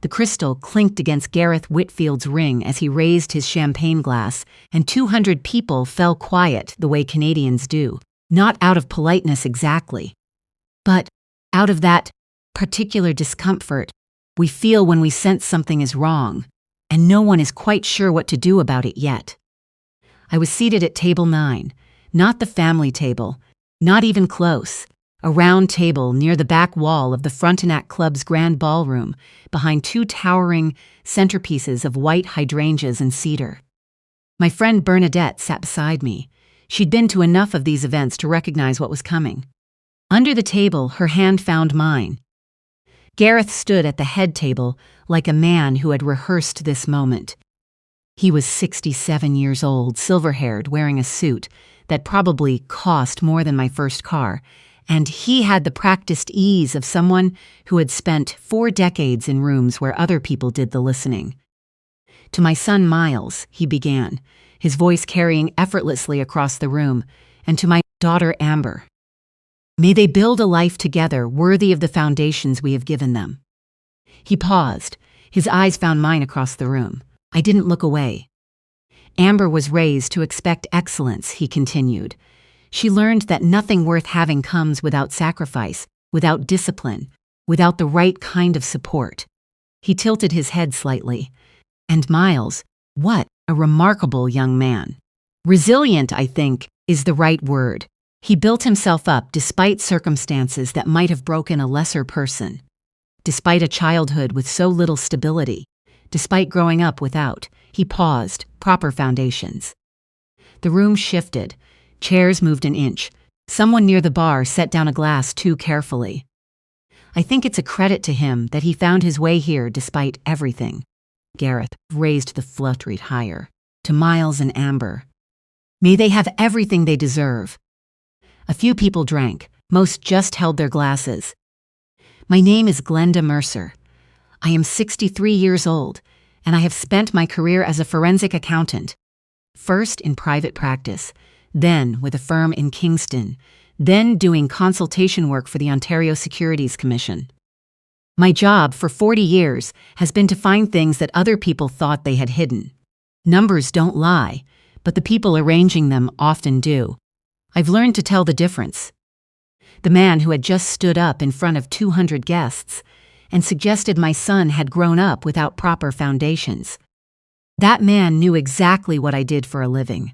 The crystal clinked against Gareth Whitfield's ring as he raised his champagne glass, and 200 people fell quiet the way Canadians do, not out of politeness exactly, but out of that particular discomfort we feel when we sense something is wrong, and no one is quite sure what to do about it yet. I was seated at table 9, not the family table, not even close, a round table near the back wall of the Frontenac Club's grand ballroom, behind 2 towering centerpieces of white hydrangeas and cedar. My friend Bernadette sat beside me. She'd been to enough of these events to recognize what was coming. Under the table, her hand found mine. Gareth stood at the head table like a man who had rehearsed this moment. He was 67 years old, silver-haired, wearing a suit that probably cost more than my first car, and he had the practiced ease of someone who had spent 4 decades in rooms where other people did the listening. To my son Miles, he began, his voice carrying effortlessly across the room, and to my daughter Amber. May they build a life together worthy of the foundations we have given them. He paused. His eyes found mine across the room. I didn't look away. Amber was raised to expect excellence, he continued. She learned that nothing worth having comes without sacrifice, without discipline, without the right kind of support. He tilted his head slightly. And Miles, what a remarkable young man. Resilient, I think, is the right word. He built himself up despite circumstances that might have broken a lesser person. Despite a childhood with so little stability, despite growing up without, he paused, proper foundations. The room shifted. Chairs moved an inch. Someone near the bar set down a glass too carefully. I think it's a credit to him that he found his way here despite everything. Gareth raised the fluttreat higher, to Miles and Amber. May they have everything they deserve. A few people drank, most just held their glasses. My name is Glenda Mercer. I am 63 years old, and I have spent my career as a forensic accountant. First in private practice, then with a firm in Kingston, then doing consultation work for the Ontario Securities Commission. My job for 40 years has been to find things that other people thought they had hidden. Numbers don't lie, but the people arranging them often do. I've learned to tell the difference. The man who had just stood up in front of 200 guests and suggested my son had grown up without proper foundations. That man knew exactly what I did for a living.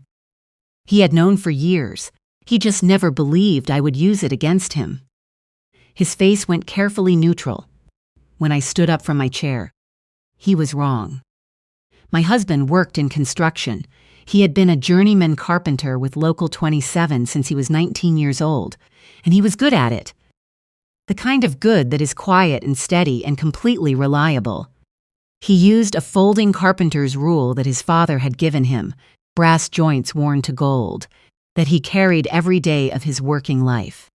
He had known for years. He just never believed I would use it against him. His face went carefully neutral when I stood up from my chair. He was wrong. My husband worked in construction. He had been a journeyman carpenter with Local 27 since he was 19 years old, and he was good at it. The kind of good that is quiet and steady and completely reliable. He used a folding carpenter's rule that his father had given him, brass joints worn to gold, that he carried every day of his working life.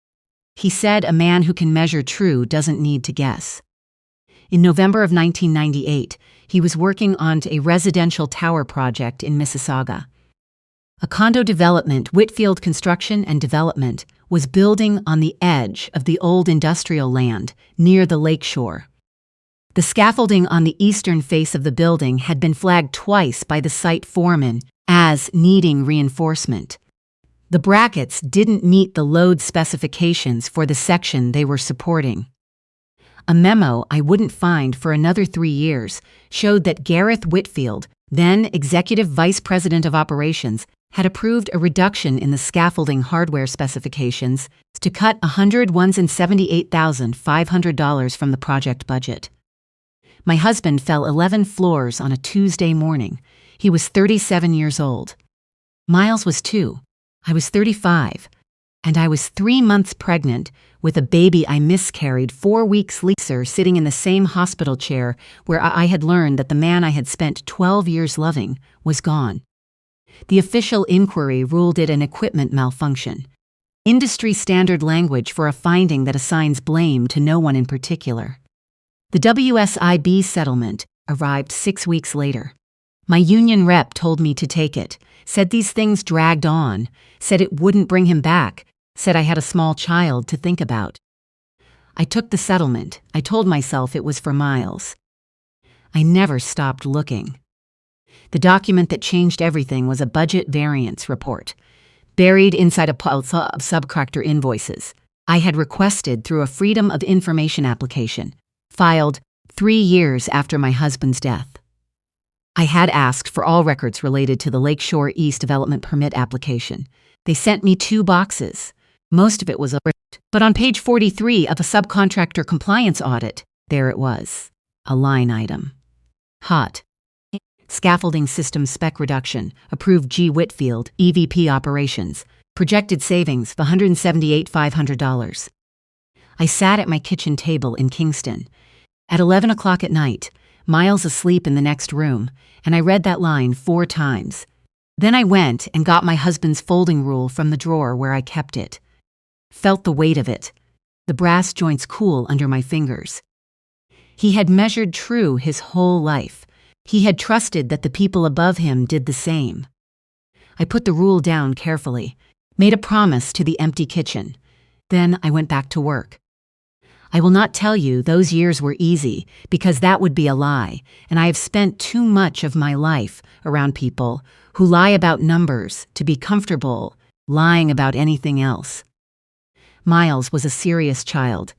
He said a man who can measure true doesn't need to guess. In November of 1998, he was working on a residential tower project in Mississauga. A condo development, Whitfield Construction and Development, was building on the edge of the old industrial land near the lakeshore. The scaffolding on the eastern face of the building had been flagged twice by the site foreman as needing reinforcement. The brackets didn't meet the load specifications for the section they were supporting. A memo I wouldn't find for another 3 years showed that Gareth Whitfield, then Executive Vice President of Operations, had approved a reduction in the scaffolding hardware specifications to cut $178,500 from the project budget. My husband fell 11 floors on a Tuesday morning. He was 37 years old. Miles was 2. I was 35. And I was 3 months pregnant with a baby I miscarried 4 weeks later, sitting in the same hospital chair where I had learned that the man I had spent 12 years loving was gone. The official inquiry ruled it an equipment malfunction, industry standard language for a finding that assigns blame to no one in particular. The WSIB settlement arrived 6 weeks later. My union rep told me to take it, said these things dragged on, said it wouldn't bring him back, said I had a small child to think about. I took the settlement. I told myself it was for Miles. I never stopped looking. The document that changed everything was a budget variance report, buried inside a pile of subcontractor invoices I had requested through a Freedom of Information application, filed 3 years after my husband's death. I had asked for all records related to the Lakeshore East Development Permit application. They sent me 2 boxes. Most of it was but on page 43 of a subcontractor compliance audit, there it was, a line item. Hot. Scaffolding system spec reduction, approved G. Whitfield, EVP operations, projected savings of $178,500. I sat at my kitchen table in Kingston. At 11 o'clock at night, Miles asleep in the next room, and I read that line 4 times. Then I went and got my husband's folding rule from the drawer where I kept it. Felt the weight of it, the brass joints cool under my fingers. He had measured true his whole life. He had trusted that the people above him did the same. I put the rule down carefully, made a promise to the empty kitchen. Then I went back to work. I will not tell you those years were easy, because that would be a lie, and I have spent too much of my life around people who lie about numbers to be comfortable lying about anything else. Miles was a serious child.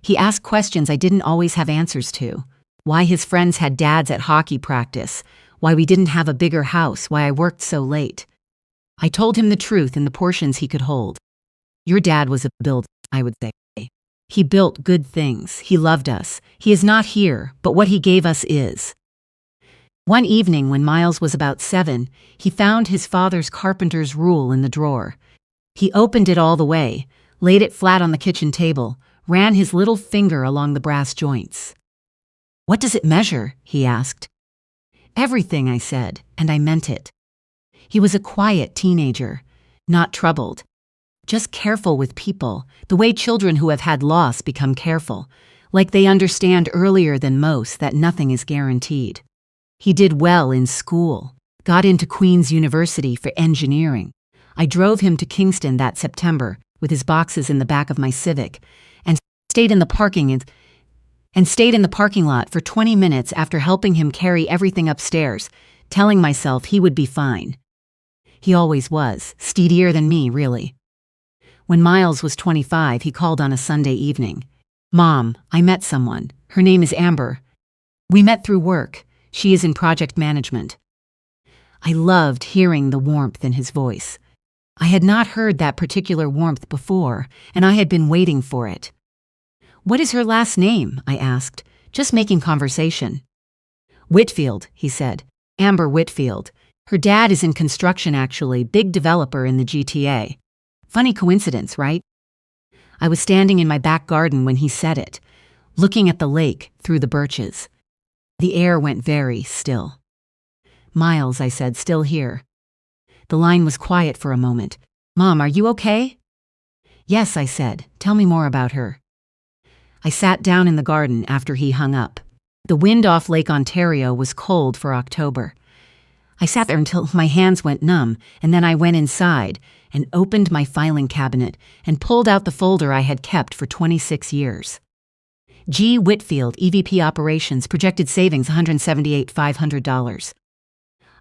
He asked questions I didn't always have answers to. Why his friends had dads at hockey practice, why we didn't have a bigger house, why I worked so late. I told him the truth in the portions he could hold. Your dad was a builder, I would say. He built good things. He loved us. He is not here, but what he gave us is. One evening when Miles was about 7, he found his father's carpenter's rule in the drawer. He opened it all the way, laid it flat on the kitchen table, ran his little finger along the brass joints. "What does it measure?" he asked. "Everything," I said, and I meant it. He was a quiet teenager, not troubled. Just careful with people, the way children who have had loss become careful, like they understand earlier than most that nothing is guaranteed. He did well in school, got into Queen's University for engineering. I drove him to Kingston that September with his boxes in the back of my Civic, and stayed in the parking lot for 20 minutes after helping him carry everything upstairs, telling myself he would be fine. He always was, steadier than me, really. When Miles was 25, he called on a Sunday evening. "Mom, I met someone. Her name is Amber. We met through work. She is in project management." I loved hearing the warmth in his voice. I had not heard that particular warmth before, and I had been waiting for it. "What is her last name?" I asked, just making conversation. "Whitfield," he said. "Amber Whitfield. Her dad is in construction actually, big developer in the GTA. Funny coincidence, right?" I was standing in my back garden when he said it, looking at the lake through the birches. The air went very still. "Miles," I said, "still here." The line was quiet for a moment. "Mom, are you okay?" "Yes," I said. "Tell me more about her." I sat down in the garden after he hung up. The wind off Lake Ontario was cold for October. I sat there until my hands went numb, and then I went inside and opened my filing cabinet and pulled out the folder I had kept for 26 years. G. Whitfield, EVP Operations, projected savings $178,500.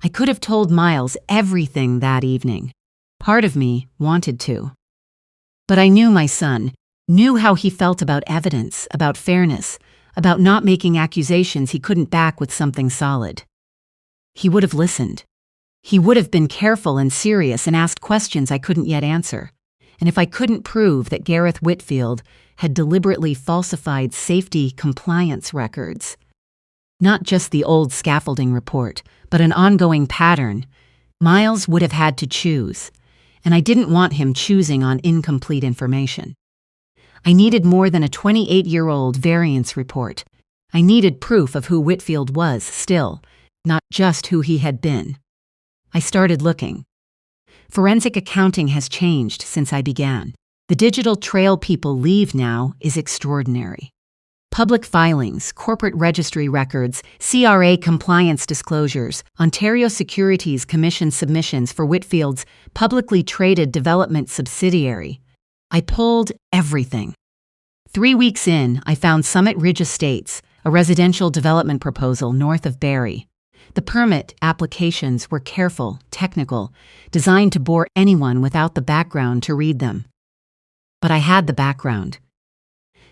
I could have told Miles everything that evening. Part of me wanted to. But I knew my son, knew how he felt about evidence, about fairness, about not making accusations he couldn't back with something solid. He would have listened. He would have been careful and serious and asked questions I couldn't yet answer. And if I couldn't prove that Gareth Whitfield had deliberately falsified safety compliance records, not just the old scaffolding report, but an ongoing pattern, Miles would have had to choose, and I didn't want him choosing on incomplete information. I needed more than a 28-year-old variance report. I needed proof of who Whitfield was still, not just who he had been. I started looking. Forensic accounting has changed since I began. The digital trail people leave now is extraordinary. Public filings, corporate registry records, CRA compliance disclosures, Ontario Securities Commission submissions for Whitfield's publicly traded development subsidiary. I pulled everything. 3 weeks in, I found Summit Ridge Estates, a residential development proposal north of Barrie. The permit applications were careful, technical, designed to bore anyone without the background to read them. But I had the background.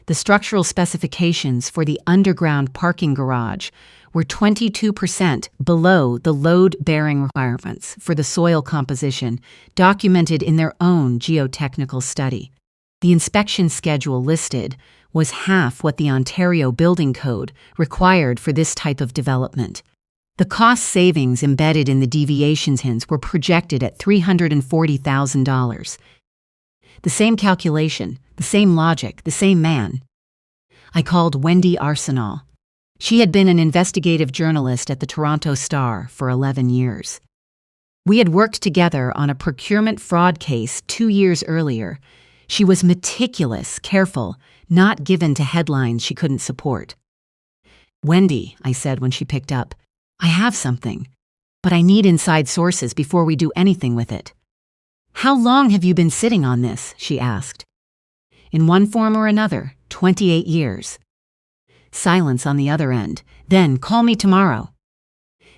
The structural specifications for the underground parking garage were 22% below the load-bearing requirements for the soil composition documented in their own geotechnical study. The inspection schedule listed was half what the Ontario Building Code required for this type of development. The cost savings embedded in the deviations hints were projected at $340,000. The same calculation, the same logic, the same man. I called Wendy Arsenal. She had been an investigative journalist at the Toronto Star for 11 years. We had worked together on a procurement fraud case 2 years earlier. She was meticulous, careful, not given to headlines she couldn't support. "Wendy," I said when she picked up, "I have something, but I need inside sources before we do anything with it." "How long have you been sitting on this?" she asked. "In one form or another, 28 years. Silence on the other end. "Then call me tomorrow."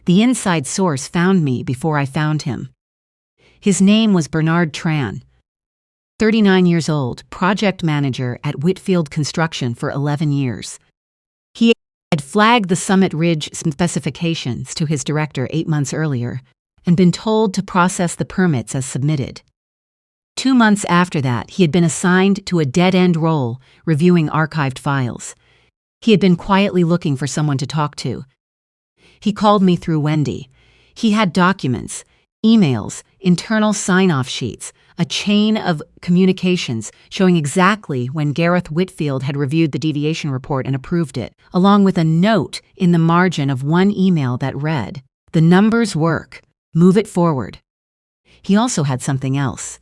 The inside source found me before I found him. His name was Bernard Tran. 39 years old, project manager at Whitfield Construction for 11 years. He had flagged the Summit Ridge specifications to his director 8 months earlier and been told to process the permits as submitted. 2 months after that, he had been assigned to a dead-end role reviewing archived files. He had been quietly looking for someone to talk to. He called me through Wendy. He had documents, emails, internal sign-off sheets, a chain of communications showing exactly when Gareth Whitfield had reviewed the deviation report and approved it, along with a note in the margin of one email that read, "The numbers work. Move it forward." He also had something else.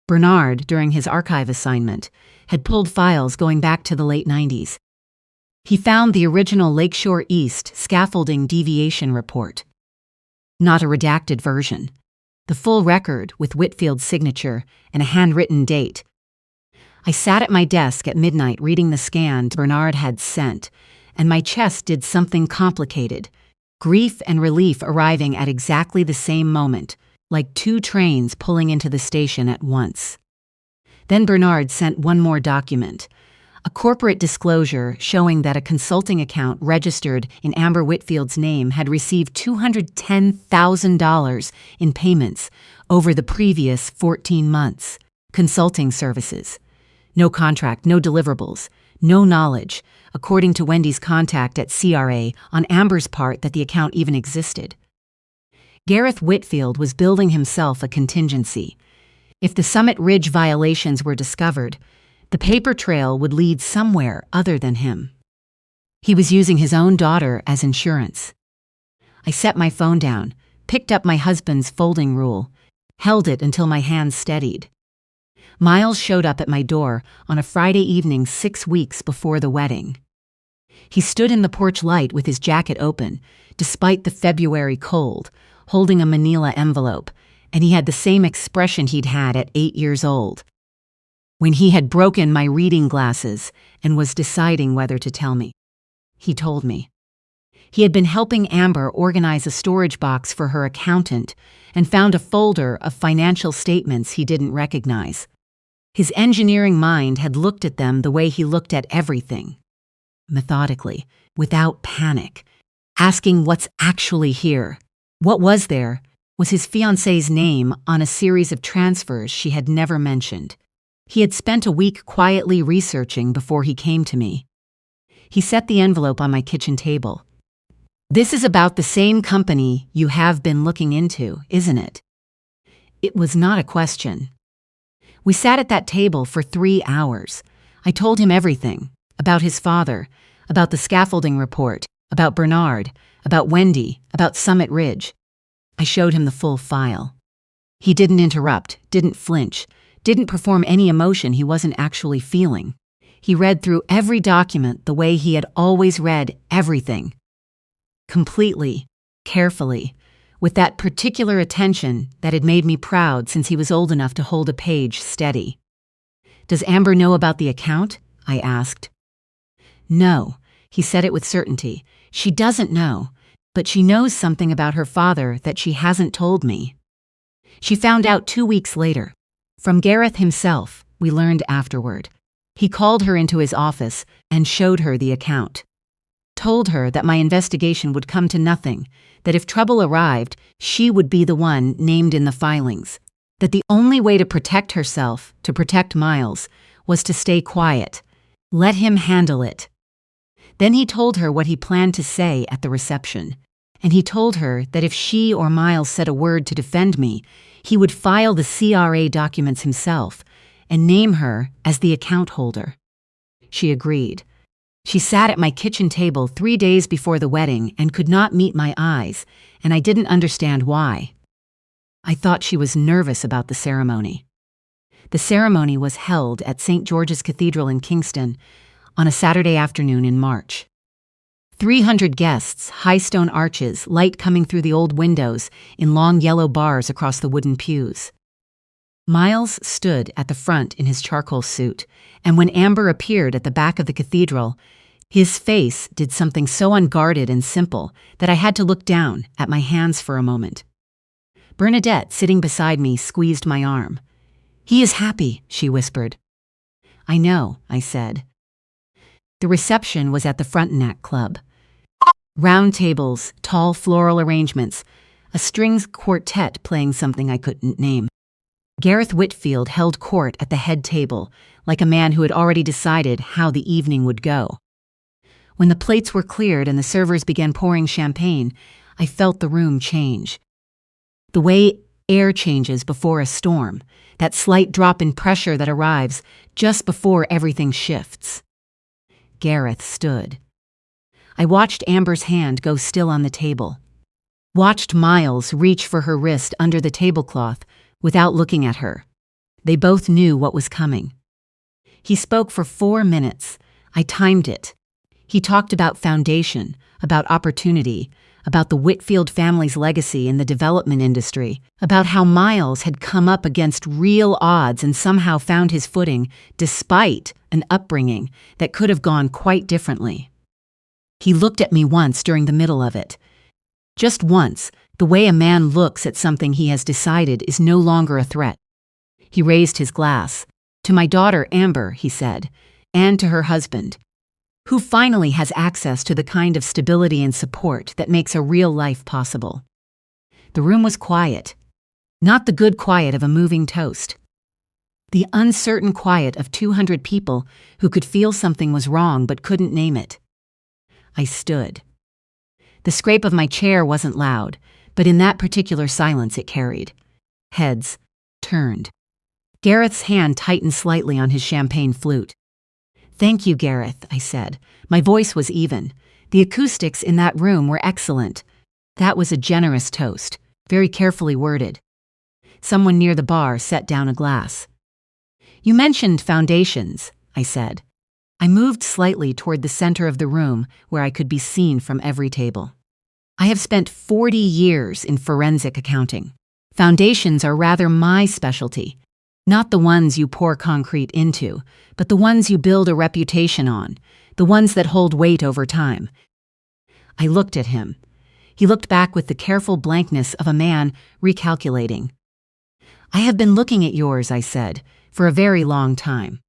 Bernard, during his archive assignment, had pulled files going back to the late 90s. He found the original Lakeshore East scaffolding deviation report. Not a redacted version. The full record with Whitfield's signature and a handwritten date. I sat at my desk at midnight reading the scan Bernard had sent, and my chest did something complicated. Grief and relief arriving at exactly the same moment, like 2 trains pulling into the station at once. Then Bernard sent one more document, a corporate disclosure showing that a consulting account registered in Amber Whitfield's name had received $210,000 in payments over the previous 14 months. Consulting services. No contract, no deliverables, no knowledge, according to Wendy's contact at CRA on Amber's part that the account even existed. Gareth Whitfield was building himself a contingency. If the Summit Ridge violations were discovered, the paper trail would lead somewhere other than him. He was using his own daughter as insurance. I set my phone down, picked up my husband's folding rule, held it until my hands steadied. Miles showed up at my door on a Friday evening 6 weeks before the wedding. He stood in the porch light with his jacket open, despite the February cold, holding a manila envelope, and he had the same expression he'd had at 8 years old, when he had broken my reading glasses and was deciding whether to tell me. He told me. He had been helping Amber organize a storage box for her accountant and found a folder of financial statements he didn't recognize. His engineering mind had looked at them the way he looked at everything. Methodically, without panic, asking what's actually here. What was there was his fiancée's name on a series of transfers she had never mentioned. He had spent a week quietly researching before he came to me. He set the envelope on my kitchen table. "This is about the same company you have been looking into, isn't it?" It was not a question. We sat at that table for 3 hours. I told him everything, about his father, about the scaffolding report, about Bernard, about Wendy, about Summit Ridge. I showed him the full file. He didn't interrupt, didn't flinch, didn't perform any emotion he wasn't actually feeling. He read through every document the way he had always read everything. Completely, carefully, with that particular attention that had made me proud since he was old enough to hold a page steady. "Does Amber know about the account?" I asked. "No. He said it with certainty. She doesn't know, but she knows something about her father that she hasn't told me. She found out 2 weeks later. From Gareth himself, we learned afterward. He called her into his office and showed her the account. Told her that my investigation would come to nothing, that if trouble arrived, she would be the one named in the filings, that the only way to protect herself, to protect Miles, was to stay quiet. Let him handle it. Then he told her what he planned to say at the reception, and he told her that if she or Miles said a word to defend me, he would file the CRA documents himself and name her as the account holder. She agreed. She sat at my kitchen table 3 days before the wedding and could not meet my eyes, and I didn't understand why. I thought she was nervous about the ceremony. The ceremony was held at St. George's Cathedral in Kingston on a Saturday afternoon in March. 300 guests, high stone arches, light coming through the old windows in long yellow bars across the wooden pews. Miles stood at the front in his charcoal suit, and when Amber appeared at the back of the cathedral, his face did something so unguarded and simple that I had to look down at my hands for a moment. Bernadette, sitting beside me, squeezed my arm. "He is happy," she whispered. "I know," I said. The reception was at the Frontenac Club. Round tables, tall floral arrangements, a strings quartet playing something I couldn't name. Gareth Whitfield held court at the head table, like a man who had already decided how the evening would go. When the plates were cleared and the servers began pouring champagne, I felt the room change. The way air changes before a storm, that slight drop in pressure that arrives just before everything shifts. Gareth stood. I watched Amber's hand go still on the table. Watched Miles reach for her wrist under the tablecloth without looking at her. They both knew what was coming. He spoke for 4 minutes. I timed it. He talked about foundation, about opportunity, about the Whitfield family's legacy in the development industry, about how Miles had come up against real odds and somehow found his footing despite an upbringing that could have gone quite differently. He looked at me once during the middle of it. Just once, the way a man looks at something he has decided is no longer a threat. He raised his glass. "To my daughter, Amber," he said, "and to her husband, who finally has access to the kind of stability and support that makes a real life possible." The room was quiet. Not the good quiet of a moving toast. The uncertain quiet of 200 people who could feel something was wrong but couldn't name it. I stood. The scrape of my chair wasn't loud, but in that particular silence it carried. Heads turned. Gareth's hand tightened slightly on his champagne flute. "Thank you, Gareth," I said. My voice was even. The acoustics in that room were excellent. That was a generous toast, very carefully worded. Someone near the bar set down a glass. "You mentioned foundations," I said. I moved slightly toward the center of the room where I could be seen from every table. "I have spent 40 years in forensic accounting. Foundations are rather my specialty. Not the ones you pour concrete into, but the ones you build a reputation on, the ones that hold weight over time." I looked at him. He looked back with the careful blankness of a man recalculating. "I have been looking at yours," I said, "for a very long time."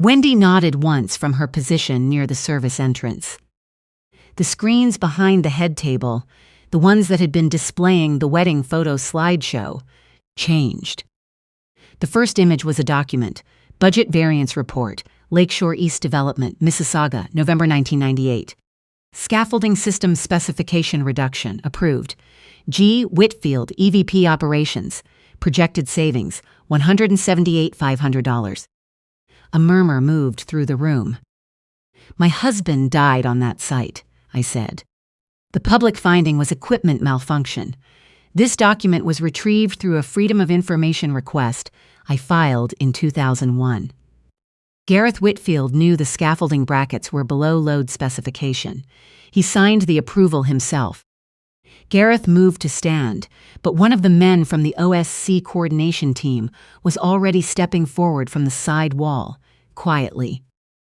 Wendy nodded once from her position near the service entrance. The screens behind the head table, the ones that had been displaying the wedding photo slideshow, changed. The first image was a document, Budget Variance Report, Lakeshore East Development, Mississauga, November 1998. Scaffolding System Specification Reduction, approved. G. Whitfield, EVP Operations. Projected savings, $178,500. A murmur moved through the room. "My husband died on that site," I said. The public finding was equipment malfunction. This document was retrieved through a Freedom of Information request I filed in 2001. Gareth Whitfield knew the scaffolding brackets were below load specification. He signed the approval himself. Gareth moved to stand, but one of the men from the OSC coordination team was already stepping forward from the side wall, quietly,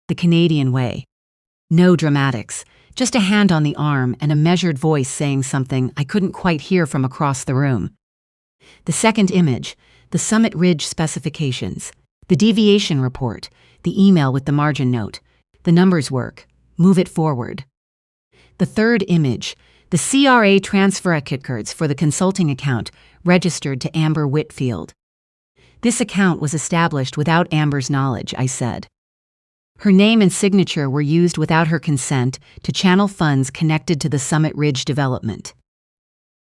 the Canadian way. No dramatics, just a hand on the arm and a measured voice saying something I couldn't quite hear from across the room. The second image, the Summit Ridge specifications, the deviation report, the email with the margin note. The numbers work. Move it forward. The third image, the CRA transfer records for the consulting account registered to Amber Whitfield. This account was established without Amber's knowledge, I said. Her name and signature were used without her consent to channel funds connected to the Summit Ridge development.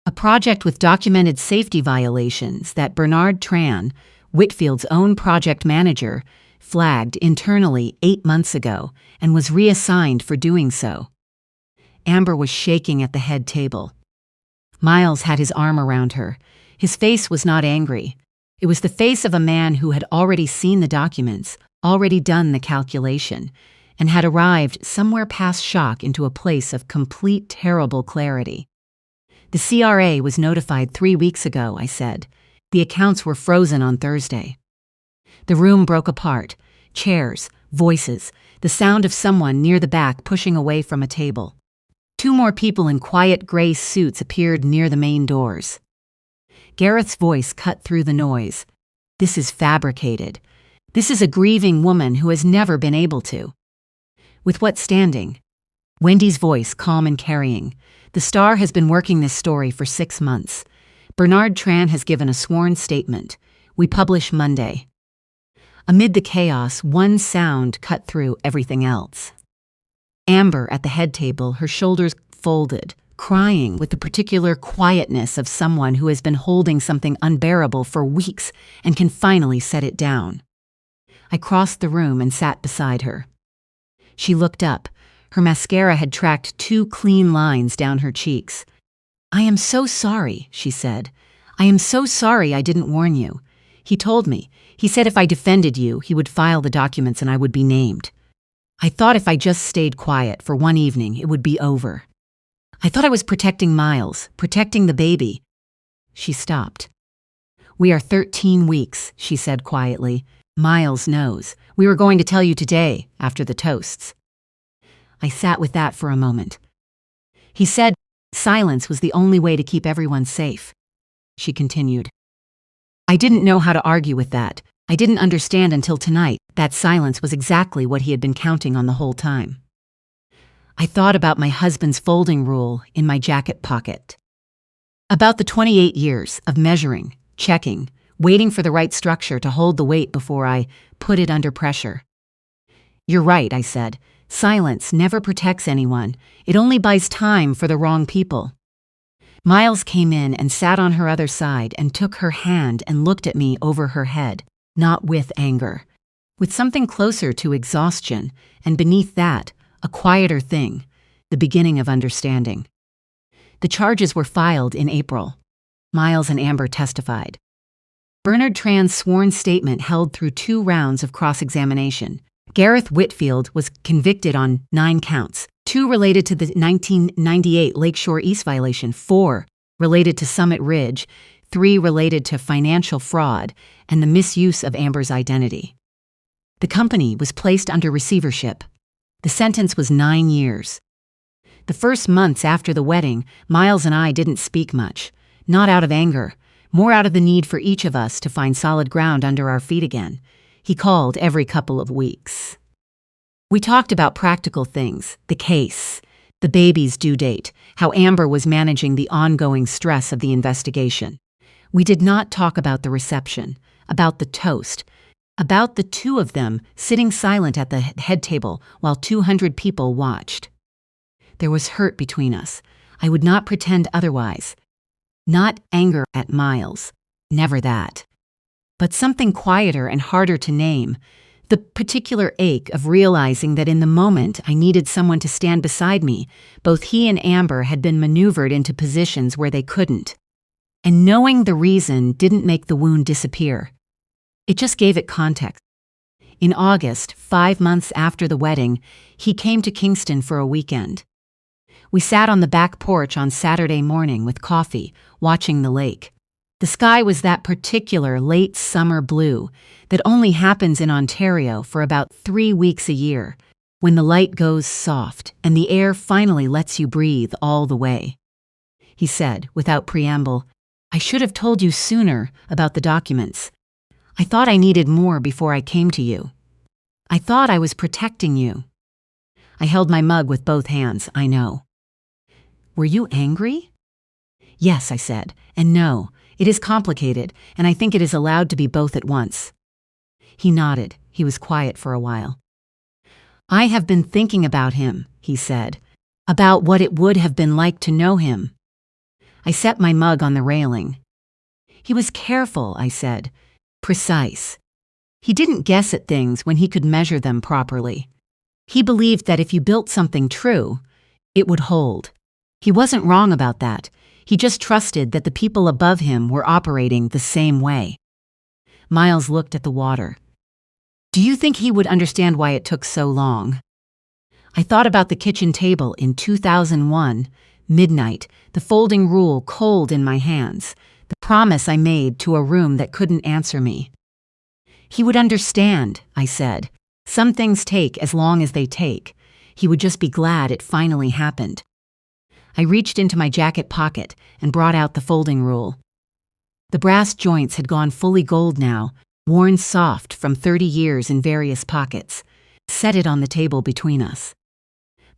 A project with documented safety violations that Bernard Tran, Whitfield's own project manager, flagged internally 8 months ago and was reassigned for doing so. Amber was shaking at the head table. Miles had his arm around her. His face was not angry. It was the face of a man who had already seen the documents, already done the calculation, and had arrived somewhere past shock into a place of complete terrible clarity. The CRA was notified 3 weeks ago, I said. The accounts were frozen on Thursday. The room broke apart. Chairs, voices, the sound of someone near the back pushing away from a table. 2 more people in quiet gray suits appeared near the main doors. Gareth's voice cut through the noise. This is fabricated. This is a grieving woman who has never been able to. With what standing? Wendy's voice calm and carrying. The Star has been working this story for 6 months. Bernard Tran has given a sworn statement. We publish Monday. Amid the chaos, one sound cut through everything else. Amber at the head table, her shoulders folded, crying with the particular quietness of someone who has been holding something unbearable for weeks and can finally set it down. I crossed the room and sat beside her. She looked up. Her mascara had tracked 2 clean lines down her cheeks. I am so sorry, she said. I am so sorry I didn't warn you. He told me. He said if I defended you, he would file the documents and I would be named. I thought if I just stayed quiet for one evening, it would be over. I thought I was protecting Miles, protecting the baby. She stopped. We are 13 weeks, she said quietly. Miles knows. We were going to tell you today, after the toasts. I sat with that for a moment. He said silence was the only way to keep everyone safe. She continued. I didn't know how to argue with that. I didn't understand until tonight that silence was exactly what he had been counting on the whole time. I thought about my husband's folding rule in my jacket pocket. About the 28 years of measuring, checking, waiting for the right structure to hold the weight before I put it under pressure. You're right, I said. Silence never protects anyone. It only buys time for the wrong people. Miles came in and sat on her other side and took her hand and looked at me over her head. Not with anger, with something closer to exhaustion, and beneath that, a quieter thing, the beginning of understanding. The charges were filed in April. Miles and Amber testified. Bernard Tran's sworn statement held through 2 rounds of cross-examination. Gareth Whitfield was convicted on 9 counts, 2 related to the 1998 Lakeshore East violation, 4 related to Summit Ridge, 3 related to financial fraud and the misuse of Amber's identity. The company was placed under receivership. The sentence was 9 years. The first months after the wedding, Miles and I didn't speak much, not out of anger, more out of the need for each of us to find solid ground under our feet again. He called every couple of weeks. We talked about practical things, the case, the baby's due date, how Amber was managing the ongoing stress of the investigation. We did not talk about the reception, about the toast, about the 2 of them sitting silent at the head table while 200 people watched. There was hurt between us. I would not pretend otherwise. Not anger at Miles, never that. But something quieter and harder to name, the particular ache of realizing that in the moment I needed someone to stand beside me, both he and Amber had been maneuvered into positions where they couldn't. And knowing the reason didn't make the wound disappear. It just gave it context. In August, 5 months after the wedding, he came to Kingston for a weekend. We sat on the back porch on Saturday morning with coffee, watching the lake. The sky was that particular late summer blue that only happens in Ontario for about 3 weeks a year. When the light goes soft and the air finally lets you breathe all the way. He said, without preamble, I should have told you sooner about the documents. I thought I needed more before I came to you. I thought I was protecting you. I held my mug with both hands, I know. Were you angry? Yes, I said, and no, it is complicated, and I think it is allowed to be both at once. He nodded. He was quiet for a while. I have been thinking about him, he said, about what it would have been like to know him. I set my mug on the railing. He was careful, I said, precise. He didn't guess at things when he could measure them properly. He believed that if you built something true, it would hold. He wasn't wrong about that. He just trusted that the people above him were operating the same way. Miles looked at the water. Do you think he would understand why it took so long? I thought about the kitchen table in 2001, midnight, the folding rule cold in my hands, the promise I made to a room that couldn't answer me. He would understand, I said. Some things take as long as they take. He would just be glad it finally happened. I reached into my jacket pocket and brought out the folding rule. The brass joints had gone fully gold now, worn soft from 30 years in various pockets. Set it on the table between us.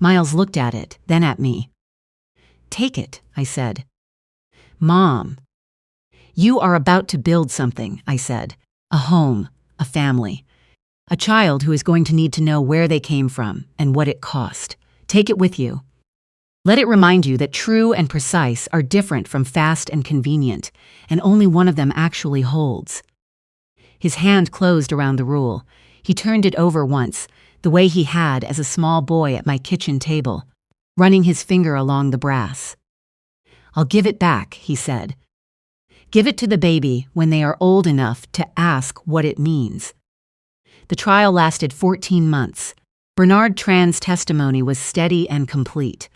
Miles looked at it, then at me. Take it, I said. Mom. You are about to build something, I said. A home, a family. A child who is going to need to know where they came from and what it cost. Take it with you. Let it remind you that true and precise are different from fast and convenient, and only one of them actually holds. His hand closed around the rule. He turned it over once, the way he had as a small boy at my kitchen table, running his finger along the brass. I'll give it back, he said. Give it to the baby when they are old enough to ask what it means. The trial lasted 14 months. Bernard Tran's testimony was steady and complete.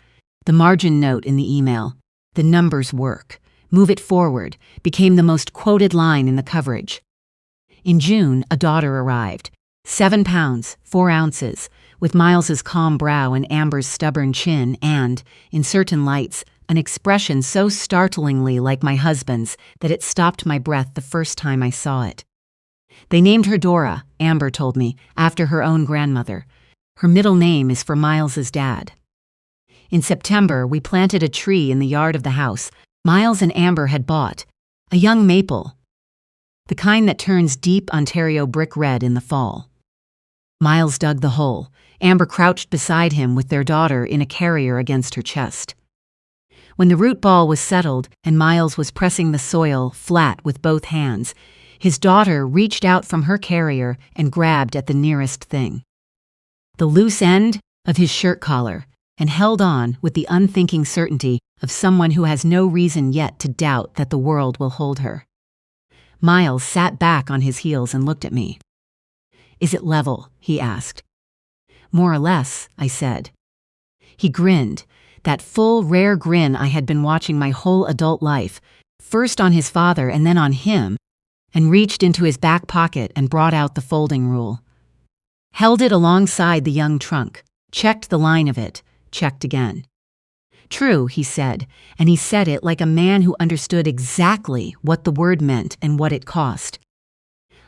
The margin note in the email, the numbers work, move it forward, became the most quoted line in the coverage. In June, a daughter arrived, 7 pounds, 4 ounces, with Miles's calm brow and Amber's stubborn chin and, in certain lights, an expression so startlingly like my husband's that it stopped my breath the first time I saw it. They named her Dora, Amber told me, after her own grandmother. Her middle name is for Miles's dad. In September, we planted a tree in the yard of the house Miles and Amber had bought, a young maple, the kind that turns deep Ontario brick red in the fall. Miles dug the hole. Amber crouched beside him with their daughter in a carrier against her chest. When the root ball was settled and Miles was pressing the soil flat with both hands, his daughter reached out from her carrier and grabbed at the nearest thing. The loose end of his shirt collar, and held on with the unthinking certainty of someone who has no reason yet to doubt that the world will hold her. Miles sat back on his heels and looked at me. Is it level? He asked. More or less, I said. He grinned, that full, rare grin I had been watching my whole adult life, first on his father and then on him, and reached into his back pocket and brought out the folding rule. Held it alongside the young trunk, checked the line of it, checked again. True, he said, and he said it like a man who understood exactly what the word meant and what it cost.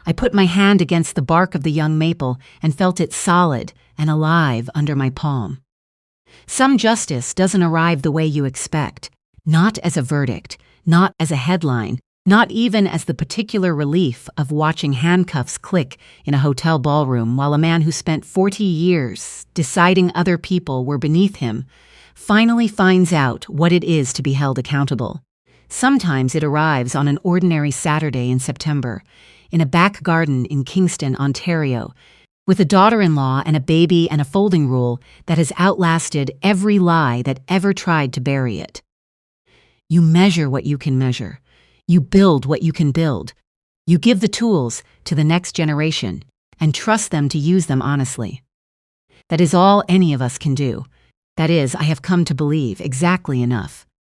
I put my hand against the bark of the young maple and felt it solid and alive under my palm. Some justice doesn't arrive the way you expect, not as a verdict, not as a headline, not even as the particular relief of watching handcuffs click in a hotel ballroom while a man who spent 40 years deciding other people were beneath him finally finds out what it is to be held accountable. Sometimes it arrives on an ordinary Saturday in September, in a back garden in Kingston, Ontario, with a daughter-in-law and a baby and a folding rule that has outlasted every lie that ever tried to bury it. You measure what you can measure. You build what you can build. You give the tools to the next generation and trust them to use them honestly. That is all any of us can do. That is, I have come to believe exactly enough.